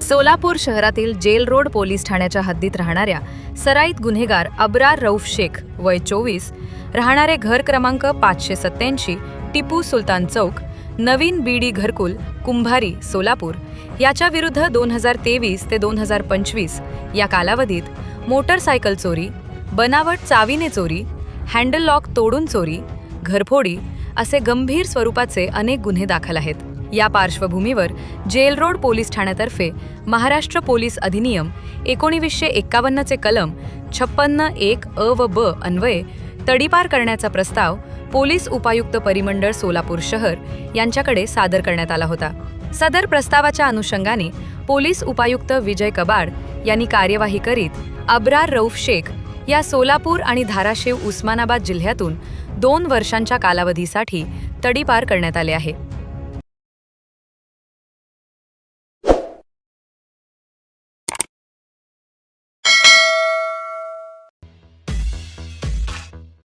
सोलापूर शहरातील gel road police ठाण्याच्या हद्दीत राहणाऱ्या सराईत गुन्हेगार अब्रार रऊफ शेख वय 24 राहणारे घर क्रमांक 587 टिपू सुलतान चौक नवीन बीडी घरकुल कुंभारी सोलापूर याच्या विरुद्ध 2023 ते 2025 या कालावधीत मोटरसायकल चोरी, बनावट चावीने चोरी, हँडल लॉक तोडून चोरी, घरफोडी असे गंभीर स्वरूपाचे अनेक गुन्हे दाखल आहेत। या पार्श्वभूमीवर जेल रोड पोलीस ठाण्यातर्फे महाराष्ट्र पोलीस अधिनियम 1951 चे कलम 56(1) अ व ब अन्वये तडीपार करण्याचा प्रस्ताव पोलीस उपायुक्त परिमंडळ सोलापूर शहर यांच्याकडे सादर करण्यात आला होता। सदर प्रस्तावाच्या अनुषंगाने पोलीस उपायुक्त विजय कबाड यांनी कार्यवाही करीत अब्रार रऊफ शेख या सोलापूर आणि धाराशिव उस्मानाबाद जिल्ह्यातून 2 वर्षांच्या कालावधीसाठी तडीपार करण्यात आले आहे।